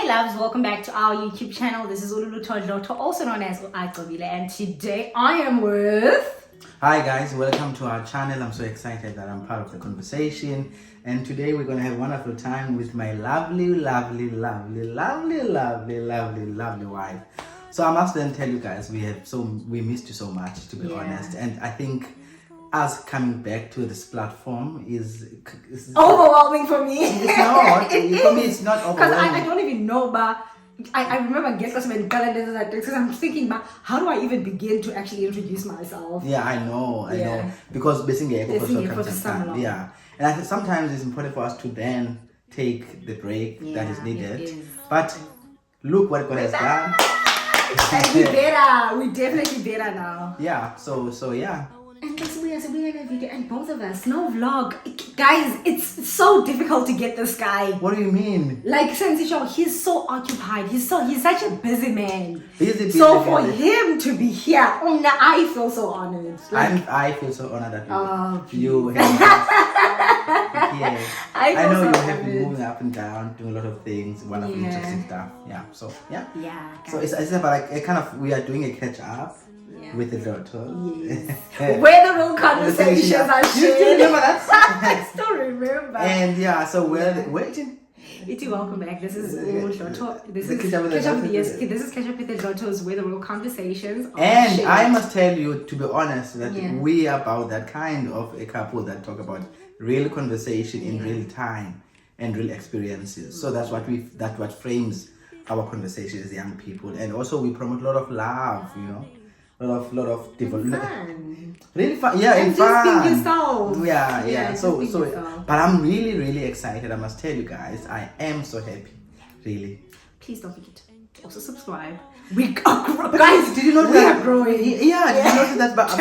Hey loves, welcome back to our YouTube channel. This is Dloto, also known as Uacobile, and today I am with... Hi guys, welcome to our channel. I'm so excited that I'm part of the conversation, and today we're going to have a wonderful time with my lovely wife. So I must then tell you guys, we missed you so much, to be honest, and I think us coming back to this platform is overwhelming for me. It's not. For me, it's not overwhelming. Because I don't even know, but I remember getting some calendars and because I'm thinking, but how do I even begin to actually introduce myself? Yeah, I know. Because basically, yeah. And I think sometimes it's important for us to then take the break that is needed. But look what God has done. And we better. We definitely better now. Yeah. So yeah. And we are in a video, and both of us, no vlog. Guys, it's so difficult to get this guy. What do you mean? Like, Sensei Show, he's so occupied. He's such a busy man. Busy so for him to be here, I feel so honored. I feel so honored that you have I know you have been moving up and down, doing a lot of things, wonderful interesting stuff. Yeah. So yeah. So it's about like a kind of, we are doing a catch up. With the Dloto. Yes. Where the real conversations are shared. You still remember that? I still remember. And yeah, so we're waiting. Iti, welcome back. This is Dloto. This is Catch Up with the Dlotos, where the real conversations are And shared. I must tell you, to be honest, that we are about that kind of a couple that talk about real conversation in real time and real experiences. So that's what frames our conversation as young people. And also we promote a lot of love, you know. Lot of development. Fun. Really fun, yeah, and fun. Just being yourself. Yeah. So, but I'm really excited. I must tell you guys, I am so happy, really. Please don't forget to also subscribe. We are guys. Did you know we are growing? Did you notice that? But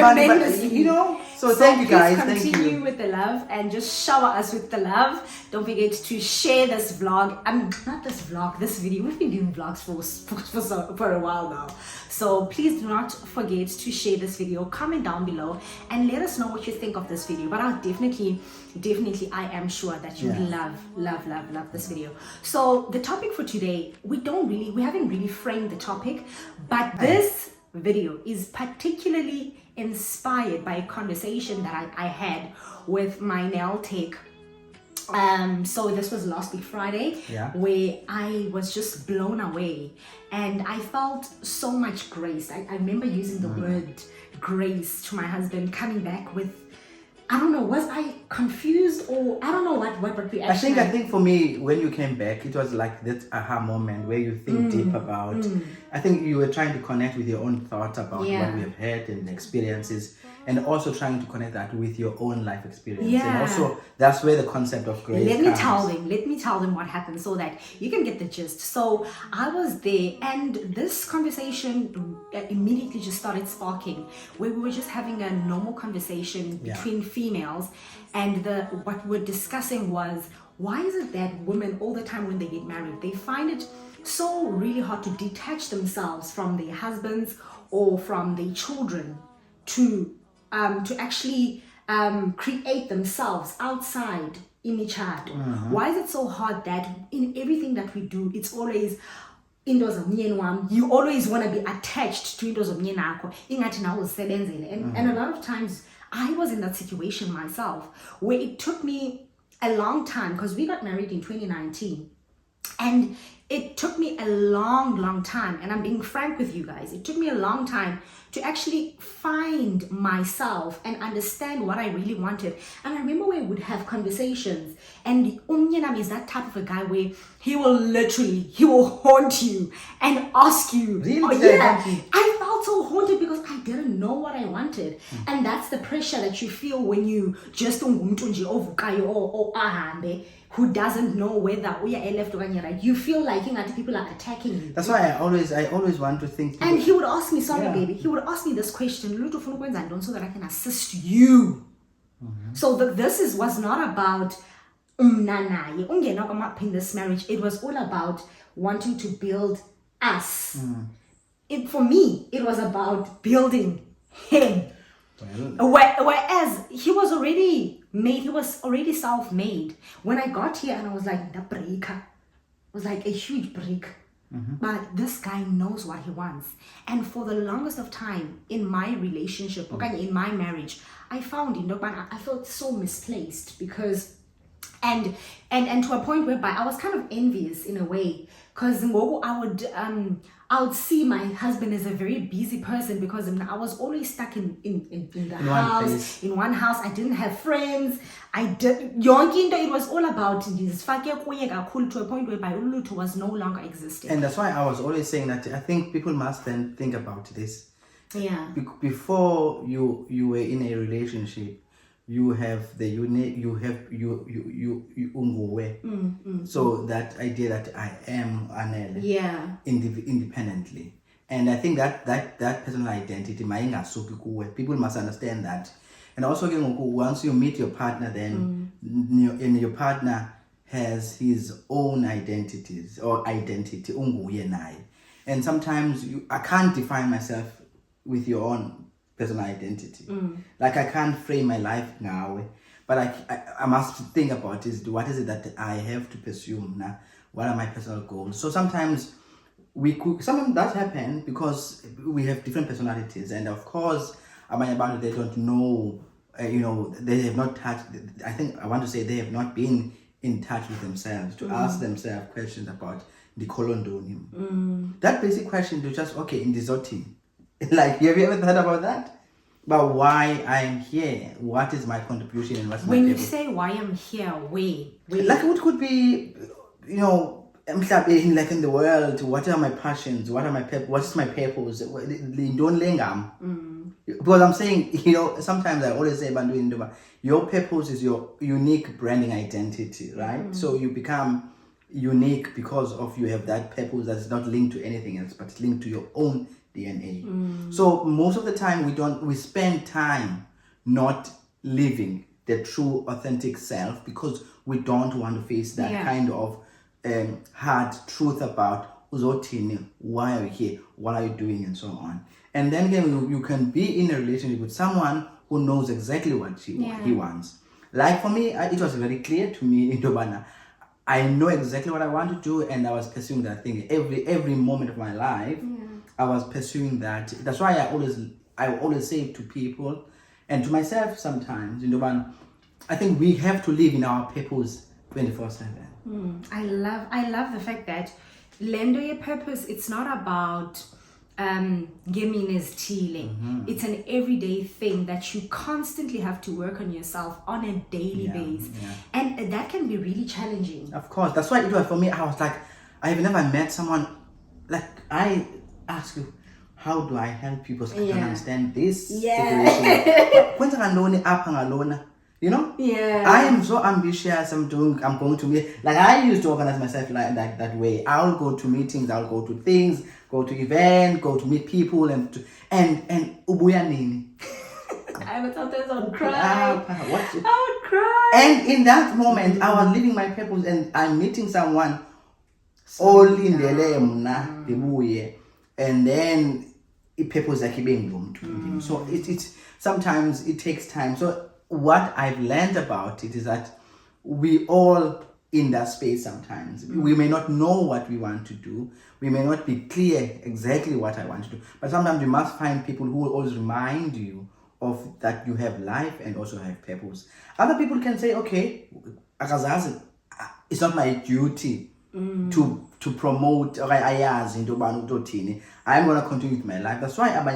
you know. So thank you guys. Thank you. Continue with the love and just shower us with the love. Don't forget to share this vlog. Not this vlog, this video. We've been doing vlogs for a while now. So please do not forget to share this video. Comment down below and let us know what you think of this video. But I'll definitely, I am sure that you love this video. So the topic for today, we haven't really framed the topic, but this video is particularly inspired by a conversation that I had with my nail tech. So this was last week Friday, where I was just blown away and I felt so much grace. I remember using the word grace to my husband, coming back with, I don't know, was I confused or I don't know what reaction. I think for me, when you came back, it was like that aha moment where you think deep about. I think you were trying to connect with your own thoughts about what we have heard and experiences, and also trying to connect that with your own life experience. And also that's where the concept of grace Let me tell them what happened so that you can get the gist. So I was there and this conversation immediately just started sparking, where we were just having a normal conversation between females, and what we're discussing was, why is it that women all the time when they get married, they find it so really hard to detach themselves from their husbands or from their children to actually create themselves outside in each other. Why is it so hard that in everything that we do, it's always indoors of you always want to be attached to indoors of and a lot of times I was in that situation myself, where it took me a long time, because we got married in 2019, and it took me a long time, and I'm being frank with you guys, it took me a long time to actually find myself and understand what I really wanted. And I remember we would have conversations, and Umyenam is that type of a guy where he will haunt you and ask you. Really? I felt so haunted because I didn't know what I wanted. And that's the pressure that you feel when you just who doesn't know whether we are left or right. You feel like people are attacking you. That's why I always want to think. And he would ask me, baby, he would ask me this question, so that I can assist you. So this was not about in this marriage. It was all about wanting to build us. For me, it was about building him. Whereas he was already made, he was already self-made. When I got here and I was like, was like a huge brick. But this guy knows what he wants. And for the longest of time in my relationship, okay, in my marriage, I found I felt so misplaced because and to a point whereby I was kind of envious in a way, because I would see my husband as a very busy person because I was always stuck in the house, in one house. I didn't have friends. It was all about this to a point whereby Dloto was no longer existing. And that's why I was always saying that I think people must then think about this. Yeah. Before you were in a relationship, you have the unique, you unguwe. So that idea that I am Anele, yeah, independently. And I think that personal identity, people must understand that. And also once you meet your partner, then your partner has his own identities or identity, unguye naye. And sometimes I can't define myself with your own personal identity. Like I can't frame my life now, but I must think about what is it that I have to pursue now? What are my personal goals? So sometimes that happen because we have different personalities, and of course, they don't know, they have not touched. I think I want to say they have not been in touch with themselves to ask themselves questions about the colondonium. That basic question to just in the zoti. Like, have you ever thought about that? About why I'm here? What is my contribution and what's my When you say why I'm here, where? Like, what could be, like in the world, what are my passions? What is my purpose? Don't lengam. Because I'm saying, sometimes I always say, your purpose is your unique branding identity, right? So you become unique because of you have that purpose that is not linked to anything else, but it's linked to your own DNA. So most of the time we spend time not living the true authentic self because we don't want to face that kind of hard truth about why are you here, what are you doing, and so on. And then again, you can be in a relationship with someone who knows exactly what he wants. Like for me, it was very clear to me in Dobana. I know exactly what I want to do, and I was pursuing that thing every moment of my life. I was pursuing that. That's why I always say to people and to myself sometimes, I think we have to live in our purpose 24/7. I love the fact that lendo your purpose. It's not about gaming is tealing. It's an everyday thing that you constantly have to work on yourself on a daily basis, and that can be really challenging. Of course, that's why it was for me. I was like, I have never met someone like I ask you, how do I help people so I can understand this situation? I am so ambitious. I'm going to meet, like I used to organize myself like that way. I'll go to meetings, I'll go to things, go to events, go to meet people, and ubuya nini. I would sometimes cry. I would cry. And in that moment, I was living my purpose, and I'm meeting someone. And then it purpose like being so it's sometimes it takes time. So what I've learned about it is that we all in that space sometimes. We may not know what we want to do. We may not be clear exactly what I want to do. But sometimes you must find people who will always remind you of that you have life and also have purpose. Other people can say, okay, it's not my duty to promote or I'm going to continue with my life. That's why I'm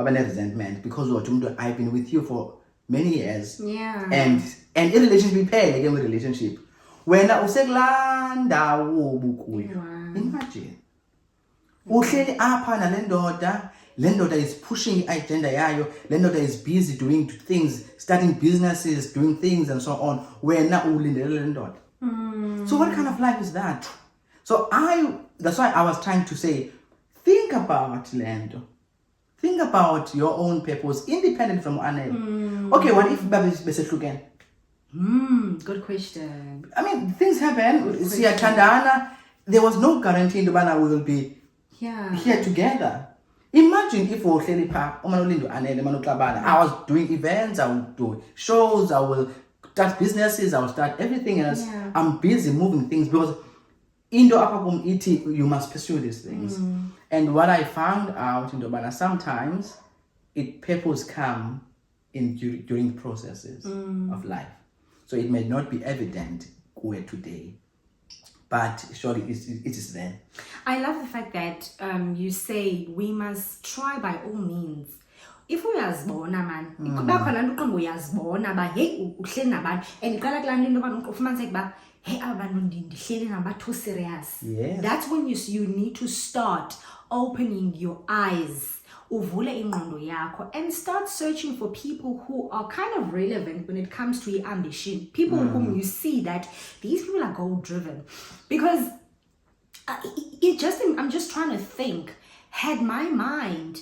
resentment, because I've been with you for many years. And in relationship, again with relationship. When I was imagine. Lendoda is pushing agenda yayo. Lendoda is busy doing things, starting businesses, doing things and so on. So what kind of life is that? So that's why I was trying to say, think about Lendo. Think about your own purpose, independent from Anel. Okay, what if Babi is again? Good question. I mean, things happen. See, Chandana, there was no guarantee Ndubana will be here together. Imagine if I was doing events, I would do shows, I will start businesses, I will start everything else. I'm busy moving things because into apapum iti, you must pursue these things. And what I found out in Dobana, sometimes purpose come during processes of life. So it may not be evident where today, but surely it is there. I love the fact that you say we must try by all means. If uyazibona man, kuba khona lento uqombo uyazibona ba hey uhleli nabantu and iqala kulaa nto into yoba ufumaniseke uba hey abantu ndihleli nabantu too serious. Yes. That's when you need to start opening your eyes, uvule ingqondo yakho, and start searching for people who are kind of relevant when it comes to your ambition. People whom you see that these people are goal driven. Because I'm just trying to think, had my mind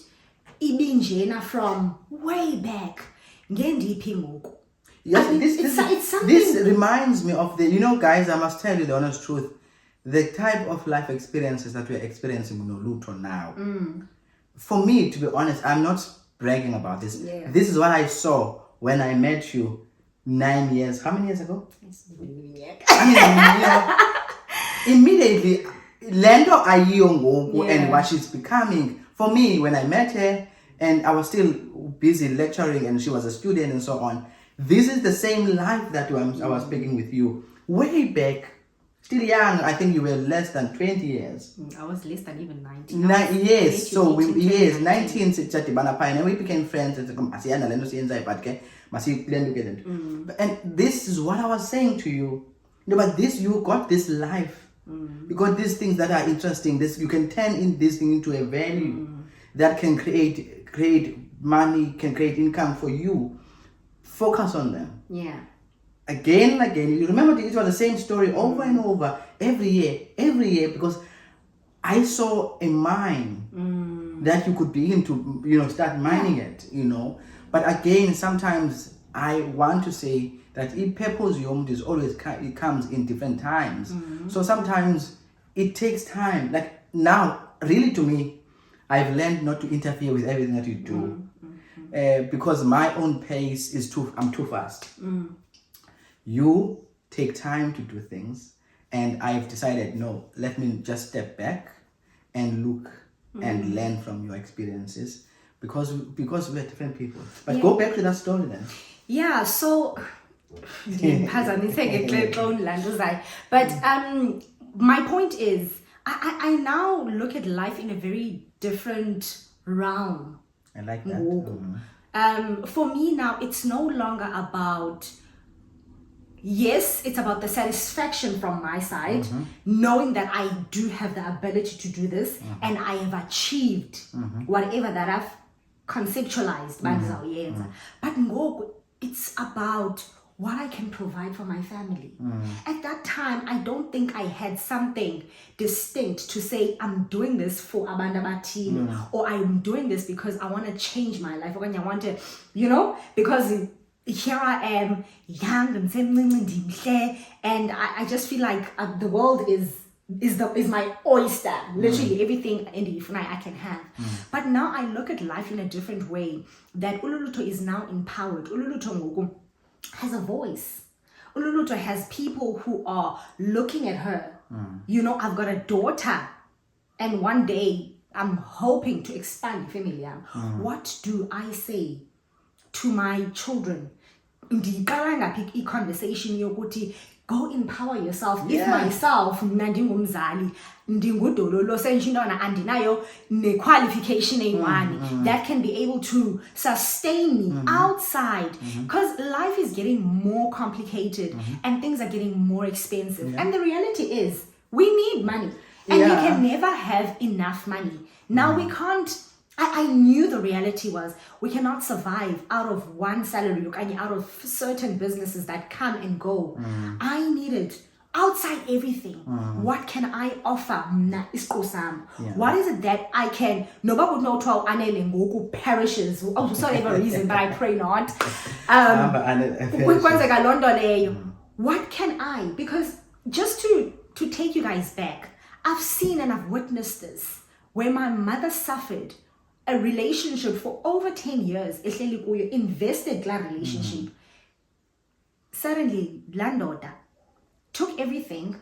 ibinjena from way back, ngendiphi ngoku. Yes, I mean, it's something. This reminds me of guys, I must tell you the honest truth. The type of life experiences that we're experiencing in Dloto now. For me, to be honest, I'm not bragging about this. Yeah. This is what I saw when I met you 9 years. How many years ago? I mean, immediately, Lendo Ayongo and what she's becoming. For me, when I met her, and I was still busy lecturing, and she was a student and so on. This is the same life that I was speaking with you way back. Still young, I think you were less than 20 years. I was less than even 19. Yes, so 19 and we became friends. And this is what I was saying to you. But you got this life. You got these things that are interesting. You can turn in this thing into a value that can create money, can create income for you. Focus on them. Yeah. Again and again. You remember it was the same story over and over every year, because I saw a mine that you could begin to start mining it, But again, sometimes I want to say that purpose is always, it comes in different times. So sometimes it takes time. Like now, really to me, I've learned not to interfere with everything that you do. Because my own pace I'm too fast. You take time to do things, and I've decided, no, let me just step back and look and learn from your experiences, because we're different people. But go back to that story then. Yeah, so but my point is I now look at life in a very different realm. I like that. For me now, it's no longer about, yes, it's about the satisfaction from my side, knowing that I do have the ability to do this, and I have achieved whatever that I've conceptualized. But ngoku, it's about what I can provide for my family. At that time, I don't think I had something distinct to say, I'm doing this for abantu abathile, or I'm doing this because I want to change my life, or I want to, because here I am, young and I just feel like the world is my oyster. Literally everything in the I can have. But now I look at life in a different way. That Dloto is now empowered. Dloto has a voice. Dloto has people who are looking at her. I've got a daughter, and one day I'm hoping to expand family. What do I say to my children? A conversation yokuthi go empower yourself. If myself mna ndingumzali ndingudololo senjintwana andinayo ne-qualification eyi-1 that can be able to sustain me outside, because life is getting more complicated and things are getting more expensive, and the reality is we need money, and you can never have enough money. Now we can't. I knew the reality was we cannot survive out of one salary, out of certain businesses that come and go. I needed, outside everything, what can I offer? What is it that I can, nobody would know 12 anele ngoku perishes, for whatever reason, but I pray not. What can I, because just to take you guys back, I've seen and I've witnessed this, where my mother suffered a relationship for over 10 years, invested in a relationship. Suddenly, landlord took everything,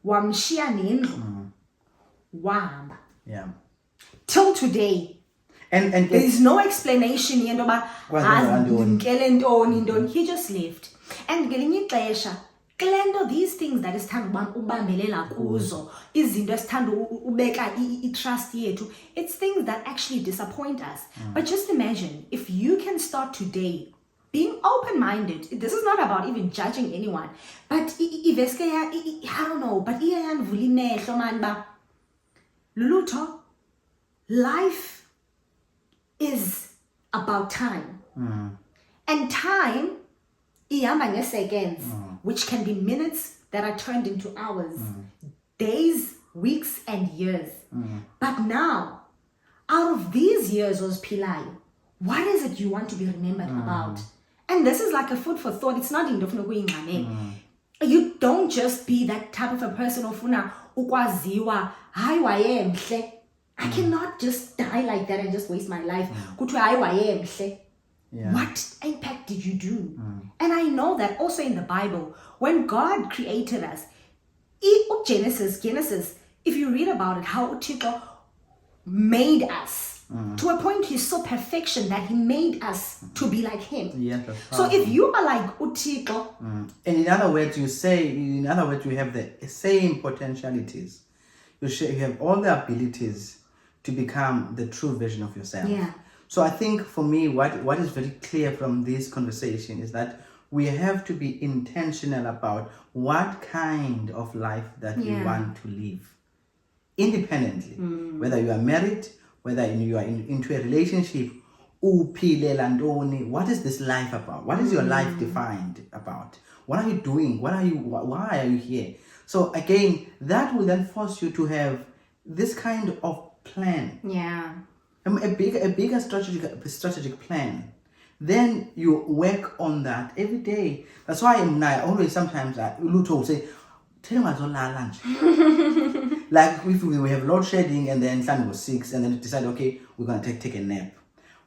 wamshiya nendlu, wahamba. Yeah. Till today. And there is no explanation yento ba Mm. he just left. And ngelinye ixesha kulento these things that isithanda ubambelela kuzo izinto esithanda ubeka I-trust yethu, it's things that actually disappoint us. But just imagine if you can start today being open-minded. This is not about even judging anyone, but I don't know, but iyayandivula imehlo man ba Dloto, life is about time. And time ihamba nge-seconds, which can be minutes that are turned into hours, days, weeks, and years. But now, out of these years oziphilayo, what is it you want to be remembered about? And this is like a food for thought. It's not into you don't just be that type of a person ofuna ukwaziwa hayi wayemhle. I cannot just die like that and just waste my life. Kuthiwe hayi wayemhle. What impact did you do? And I know that also in the Bible, when God created us, Genesis, if you read about it, how uThixo made us to a point he saw perfection that he made us to be like him. Yeah, so if you are like uThixo, and in other words, you have the same potentialities. You have all the abilities to become the true version of yourself. Yeah. So I think for me, what is very clear from this conversation is that we have to be intentional about what kind of life that we want to live independently. Whether you are married, whether you are into a relationship, what is this life about? What is your life defined about? What are you doing? Why are you here? So again, that will then force you to have this kind of plan. Yeah. A bigger strategic plan. Then you work on that every day. That's why I always sometimes Dloto will say, tell me lunch. Like if we have load shedding and then sun was 6 and then we decide, okay, we're gonna take a nap.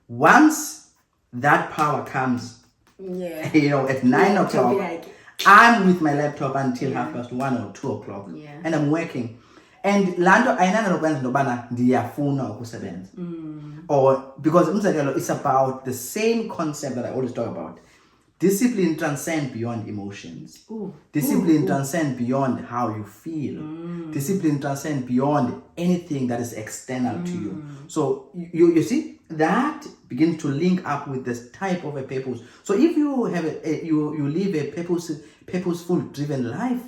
Once that power comes, at 9 o'clock, I'm with my laptop until 1:30 or 2 o'clock, and I'm working. And lando ayinana nokwenza nobana ndiyafuna ukusebenza. Or because it's about the same concept that I always talk about. Discipline transcends beyond emotions. Discipline transcends beyond how you feel. Discipline transcends beyond anything that is external to you. So you see that begins to link up with this type of a purpose. So if you have you live a purposeful driven life,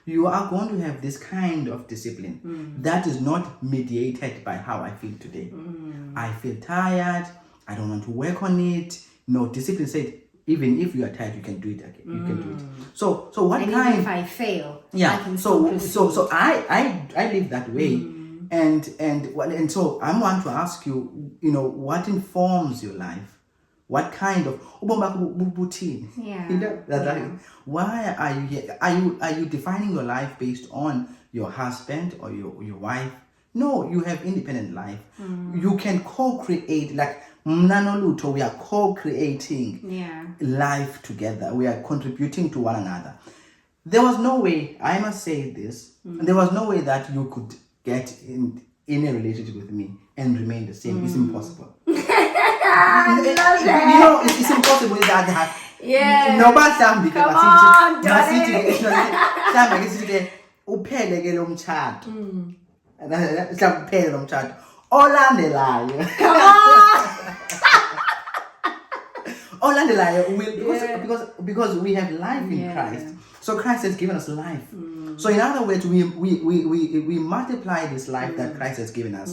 you are going to have this kind of discipline that is not mediated by how I feel today. I feel tired. I don't want to work on it. No, discipline said, even if you are tired, you can do it again. You can do it. So what and kind? Even if I fail, I can so I live that way, and so I want to ask you, what informs your life? What kind of why are you here? Are you defining your life based on your husband or your wife? No, you have independent life. You can co-create, like Mna no Dloto, we are co-creating life together. We are contributing to one another. There was no way, I must say this, there was no way that you could get in a relationship with me and remain the same. It's impossible. It's impossible that nobody can Come on, darling. because we have life in Christ. So Christ has given us life. So in other words, we multiply this life that Christ has given us.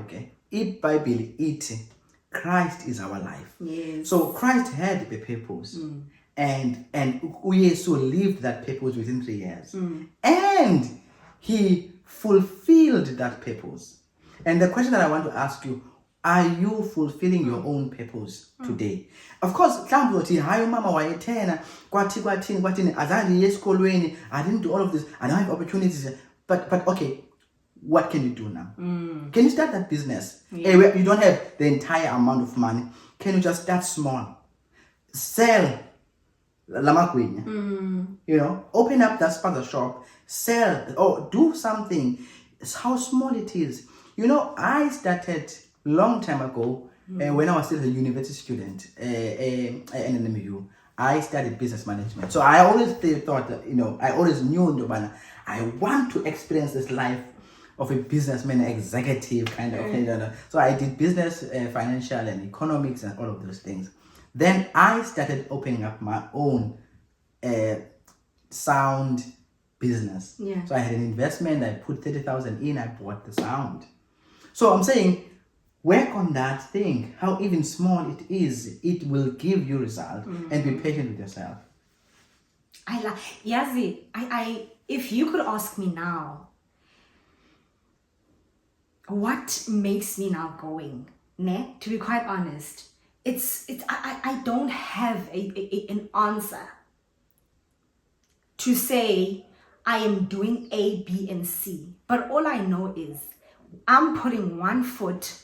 Okay. Bible ithi Christ is our life. So Christ had the purpose, and uYesu lived that purpose within 3 years, and he fulfilled that purpose. And the question that I want to ask you, are you fulfilling your own purpose today? Of course, mhlawumbe hayi mama wayethena kwathini azange esikolweni, I didn't do all of this, I don't have opportunities, but okay, what can you do now? Can you start that business? You don't have the entire amount of money. Can you just start small? Sell You know, open up that sponsor shop, sell or do something. It's how small it is. You know, I started long time ago when I was still a university student at NMU. I studied business management. So I always thought that, you know, I always knew I want to experience this life of a businessman, executive kind of thing. So I did business, financial and economics and all of those things. Then I started opening up my own sound business. Yeah. So I had an investment, I put 30,000 in, I bought the sound. So I'm saying, work on that thing, how even small it is, it will give you result, and be patient with yourself. Yazi, if you could ask me now, what makes me now going, ne? To be quite honest, I don't have an answer to say I am doing A, B, and C. But all I know is I'm putting one foot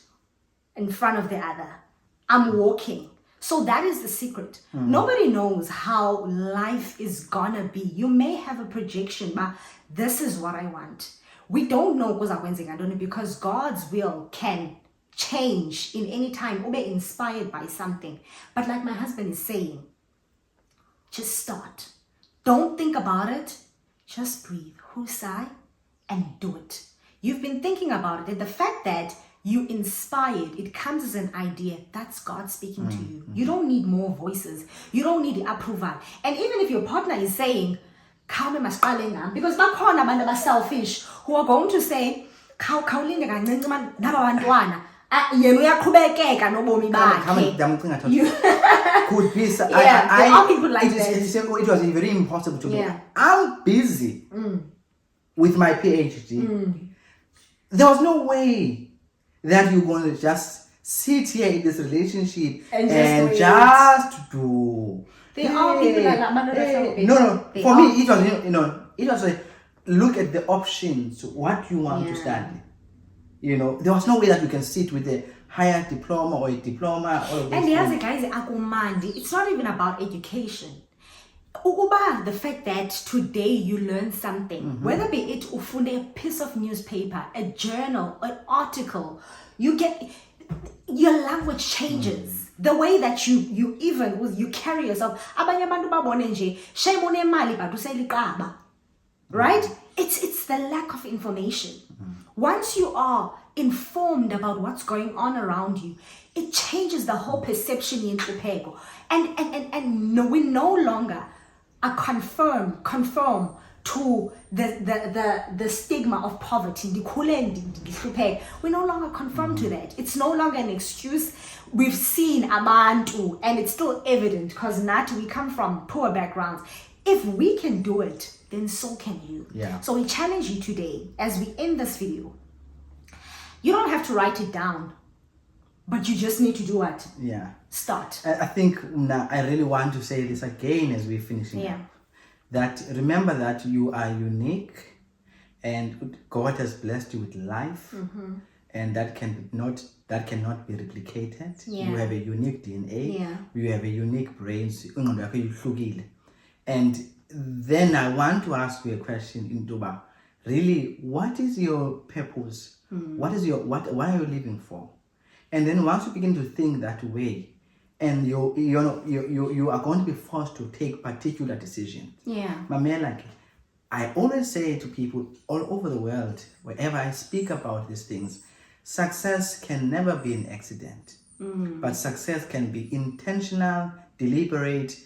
in front of the other. I'm walking. So that is the secret. Nobody knows how life is gonna be. You may have a projection, but this is what I want. We don't know because God's will can change in any time or be inspired by something. But like my husband is saying, just start. Don't think about it. Just breathe. Husai, and do it. You've been thinking about it. And the fact that you inspired, it comes as an idea. That's God speaking to you. You don't need more voices. You don't need approval. And even if your partner is saying, because bakhona abantu selfish who are going to say, khawulinde kancinci man naba bantwana yena uyaqhubekeka nobomi bakhe. Could be so, there are people like that. It was very impossible to me. I'm busy with my PhD. There was no way that you're going to just sit here in this relationship and just do. There are people like that. No. For me, it was, you know, it was like, look at the options, what you want to study. You know, there was no way that you can sit with a higher diploma or a diploma. And the other guys, it's not even about education. The fact that today you learn something, whether be it a piece of newspaper, a journal, an article, you get your language changes. The way that you even with you carry yourself. Right? It's the lack of information. Once you are informed about what's going on around you, it changes the whole perception in Upego. And no, we no longer are conform to the stigma of poverty. We no longer conform to that. It's no longer an excuse. We've seen Amantu, and it's still evident because we come from poor backgrounds. If we can do it, then so can you. Yeah. So we challenge you today as we end this video. You don't have to write it down, but you just need to do what? Yeah. Start. I think now I really want to say this again as we're finishing up. That remember that you are unique, and God has blessed you with life, and that cannot be replicated. You have a unique DNA. You have a unique brain. And then I want to ask you a question, Induba. Really, what is your purpose? What are you living for? And then once you begin to think that way, and you are going to be forced to take particular decisions. I always say to people all over the world, wherever I speak about these things, success can never be an accident, but success can be intentional, deliberate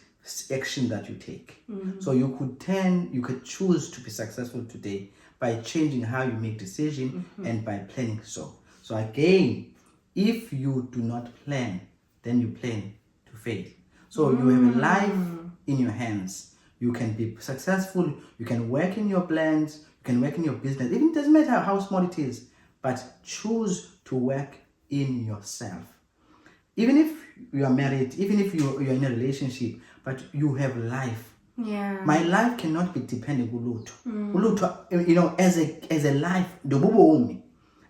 action that you take. So you could choose to be successful today by changing how you make decisions and by planning so. So again, if you do not plan, then you plan to fail. So you have a life in your hands. You can be successful. You can work in your plans. You can work in your business. Even it doesn't matter how small it is, but choose to work in yourself. Even if you are married, even if you're in a relationship, but you have life. My life cannot be dependent on Dloto. You know, as a life,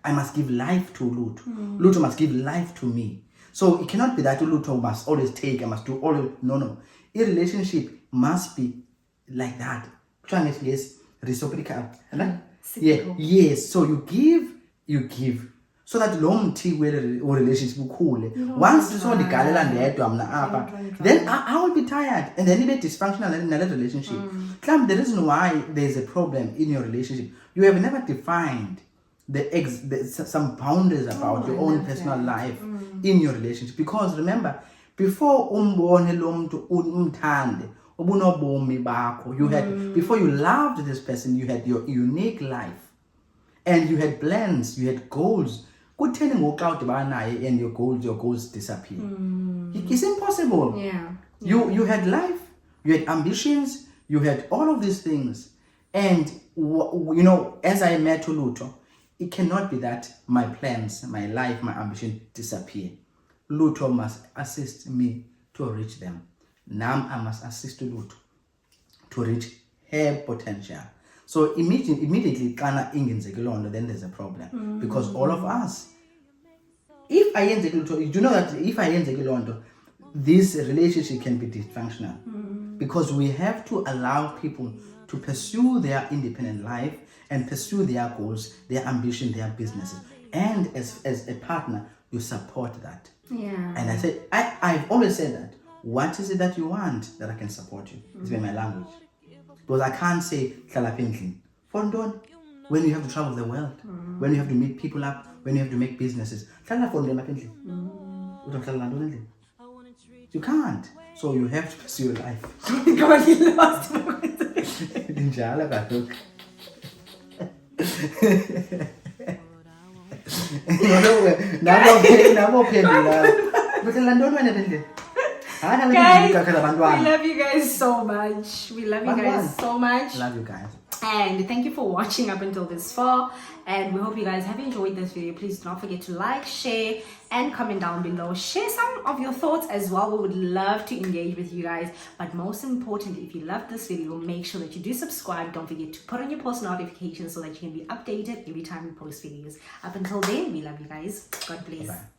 I must give life to Dloto. Dloto must give life to me. So it cannot be that Dloto must always take, I must do all. No. a relationship must be like that. Trying it, yes, reciprocal. Yes. So you give. So that long relationship ukhule. Once so ndigalela ndedwa mna apha, then I will be tired and then ibe dysfunctional in that relationship. The reason why there is a problem in your relationship, you have never defined some boundaries about your own personal life in your relationship. Because remember, before umbone lo muntu umthande, ubunobomi bakho, you had before you loved this person, you had your unique life. And you had plans, you had goals. And your goals disappear. It's impossible. You had life, you had ambitions, you had all of these things. And as I met Dloto, it cannot be that my plans, my life, my ambition disappear. Dloto must assist me to reach them. Now I must assist Dloto to reach her potential. So immediately, then there's a problem. Because all of us, if I enter Dloto, you know that if I enter Dloto, this relationship can be dysfunctional. Because we have to allow people to pursue their independent life and pursue their goals, their ambition, their businesses. And as a partner, you support that. And I said, I've always said that. What is it that you want that I can support you? It's been my language. Because I can't say, when you have to travel the world, when you have to meet people up, when you have to make businesses. You can't. So you have to pursue your life. Come on, you lost. Guys, we love you guys so much. Love you guys. And thank you for watching up until this far. And we hope you guys have enjoyed this video. Please do not forget to like, share, and comment down below. Share some of your thoughts as well. We would love to engage with you guys. But most importantly, if you love this video, make sure that you do subscribe. Don't forget to put on your post notifications so that you can be updated every time we post videos. Up until then, we love you guys. God bless. Bye-bye.